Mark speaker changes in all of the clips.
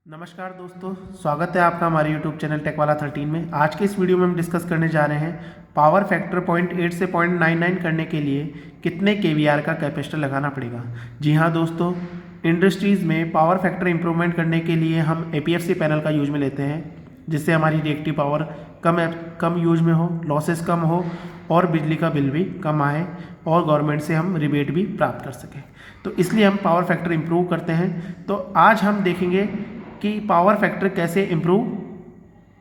Speaker 1: नमस्कार दोस्तों, स्वागत है आपका हमारे YouTube चैनल टेकवाला 13 में। आज के इस वीडियो में हम डिस्कस करने जा रहे हैं पावर फैक्टर 0.8 से 0.99 करने के लिए कितने केवीआर का कैपेसिटर लगाना पड़ेगा। जी हाँ दोस्तों, इंडस्ट्रीज़ में पावर फैक्टर इंप्रूवमेंट करने के लिए हम APFC पैनल का यूज में लेते हैं, जिससे हमारी रिएक्टिव पावर कम यूज में हो, लॉसेस कम हो और बिजली का बिल भी कम आए और गवर्नमेंट से हम रिबेट भी प्राप्त कर सकें। तो इसलिए हम पावर फैक्टर इम्प्रूव करते हैं। तो आज हम देखेंगे कि पावर फैक्टर कैसे इम्प्रूव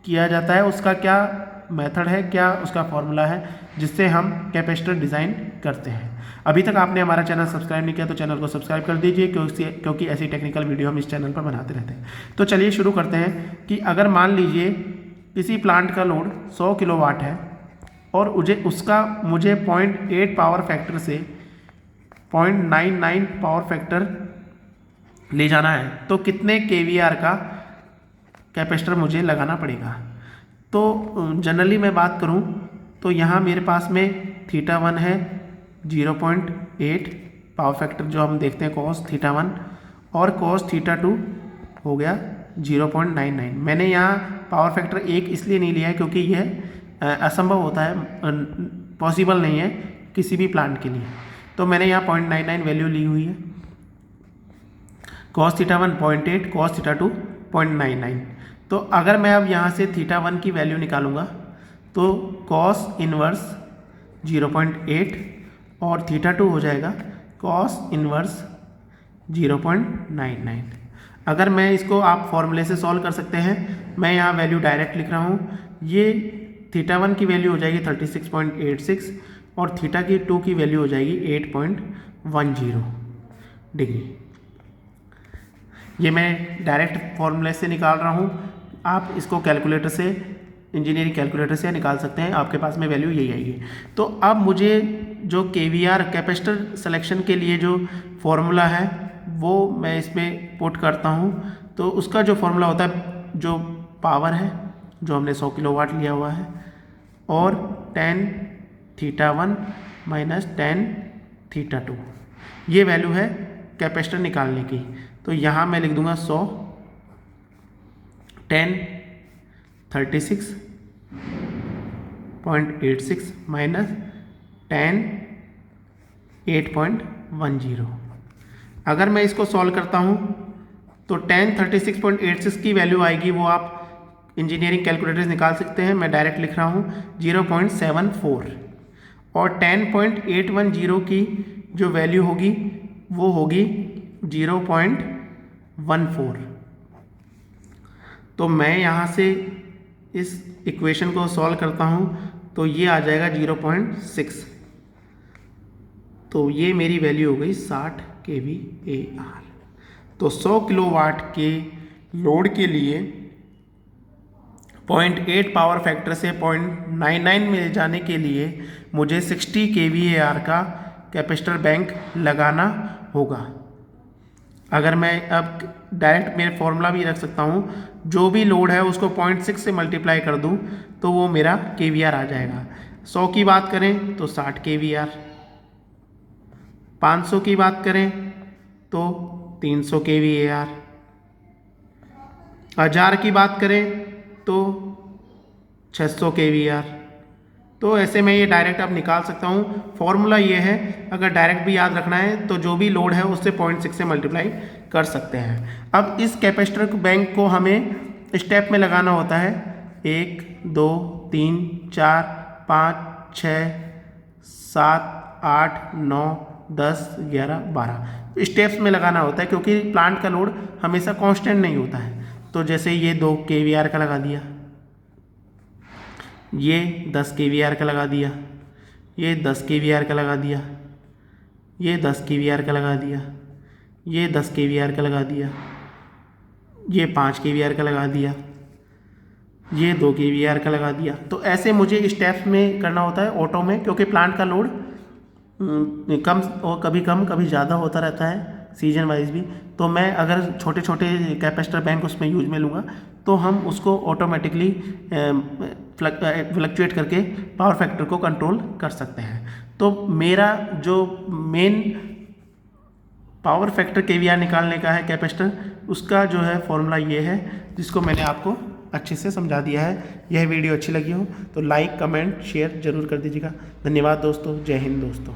Speaker 1: किया जाता है, उसका क्या मेथड है, क्या उसका फॉर्मूला है जिससे हम कैपेसिटर डिज़ाइन करते हैं। अभी तक आपने हमारा चैनल सब्सक्राइब नहीं किया तो चैनल को सब्सक्राइब कर दीजिए, क्योंकि ऐसी टेक्निकल वीडियो हम इस चैनल पर बनाते रहते हैं। तो चलिए शुरू करते हैं कि अगर मान लीजिए किसी प्लांट का लोड 100 किलोवाट है और मुझे 0.8 पावर फैक्टर से 0.99 पावर फैक्टर ले जाना है, तो कितने केवीआर का कैपेसिटर मुझे लगाना पड़ेगा। तो जनरली मैं बात करूं तो यहाँ मेरे पास में θ1 है 0.8 पावर फैक्टर, जो हम देखते हैं cos θ1, और cos θ2 हो गया 0.99। मैंने यहाँ पावर फैक्टर 1 इसलिए नहीं लिया है क्योंकि यह असंभव होता है, पॉसिबल नहीं है किसी भी प्लांट के लिए। तो मैंने यहाँ 0.99 वैल्यू ली हुई है। cos θ1 0.8, cos θ2 0.99। तो अगर मैं अब यहाँ से θ1 की वैल्यू निकालूंगा तो cos इनवर्स 0.8 और θ2 हो जाएगा cos इनवर्स 0.99। अगर मैं इसको आप फॉर्मूले से सॉल्व कर सकते हैं, मैं यहाँ वैल्यू डायरेक्ट लिख रहा हूँ। ये θ1 की वैल्यू हो जाएगी 36.86 और θ2 की वैल्यू हो जाएगी 8.10 डिग्री। ये मैं डायरेक्ट फॉर्मूले से निकाल रहा हूँ, आप इसको कैलकुलेटर से, इंजीनियरिंग कैलकुलेटर से निकाल सकते हैं, आपके पास में वैल्यू यही आएगी। तो अब मुझे जो केवीआर कैपेसिटर सिलेक्शन के लिए जो फॉर्मूला है वो मैं इसमें पुट करता हूँ। तो उसका जो फॉर्मूला होता है, जो पावर है जो हमने 100 किलोवाट लिया हुआ है, और tan θ1 माइनस tan θ2, ये वैल्यू है कैपेसिटर निकालने की। तो यहाँ मैं लिख दूंगा 100 tan 36.86 माइनस tan 8.10। अगर मैं इसको सॉल्व करता हूँ तो tan 36.86 की वैल्यू आएगी, वो आप इंजीनियरिंग कैलकुलेटर निकाल सकते हैं, मैं डायरेक्ट लिख रहा हूँ 0.74, और 10.810 की जो वैल्यू होगी वो होगी 0.14। तो मैं यहाँ से इस इक्वेशन को सॉल्व करता हूँ तो ये आ जाएगा 0.6। तो ये मेरी वैल्यू हो गई 60 kVAR। तो 100 किलोवाट के लोड के लिए 0.8 पावर फैक्टर से 0.99 में जाने के लिए मुझे 60 kVAR का कैपेसिटर बैंक लगाना होगा। अगर मैं अब डायरेक्ट मेरे फॉर्मूला भी रख सकता हूँ, जो भी लोड है उसको 0.6 से मल्टीप्लाई कर दूँ तो वो मेरा केवीआर आ जाएगा। 100 की बात करें तो 60 kVAR, 500 की बात करें तो 300 kVAR, 1000 की बात करें तो 600 kVAR। तो ऐसे में ये डायरेक्ट आप निकाल सकता हूँ। फॉर्मूला ये है, अगर डायरेक्ट भी याद रखना है तो जो भी लोड है उससे 0.6 से मल्टीप्लाई कर सकते हैं। अब इस कैपेसिटर बैंक को हमें स्टेप में लगाना होता है, 1 2 3 4 5 6 7 8 9 10 11 12 स्टेप्स में लगाना होता है, क्योंकि प्लांट का लोड हमेशा कांस्टेंट नहीं होता है। तो जैसे ये 2 kVAR का लगा दिया, ये 10 kVAR का लगा दिया, ये 10 kVAR का लगा दिया, ये 10 kVAR का लगा दिया, ये 10 kVAR का लगा दिया, ये 5 kVAR का लगा दिया, ये 2 kVAR का लगा दिया। तो ऐसे मुझे स्टेप्स में करना होता है ऑटो में, क्योंकि प्लांट का लोड कम और कभी कम कभी ज़्यादा होता रहता है सीजन वाइज भी। तो मैं अगर छोटे छोटे कैपेसिटर बैंक उसमें यूज में लूँगा तो हम उसको ऑटोमेटिकली फ्लक्चुएट करके पावर फैक्टर को कंट्रोल कर सकते हैं। तो मेरा जो मेन पावर फैक्टर केवीआर निकालने का है कैपेसिटर, उसका जो है फॉर्मूला ये है जिसको मैंने आपको अच्छे से समझा दिया है। यह वीडियो अच्छी लगी हो तो लाइक कमेंट शेयर जरूर कर दीजिएगा। धन्यवाद दोस्तों, जय हिंद दोस्तों।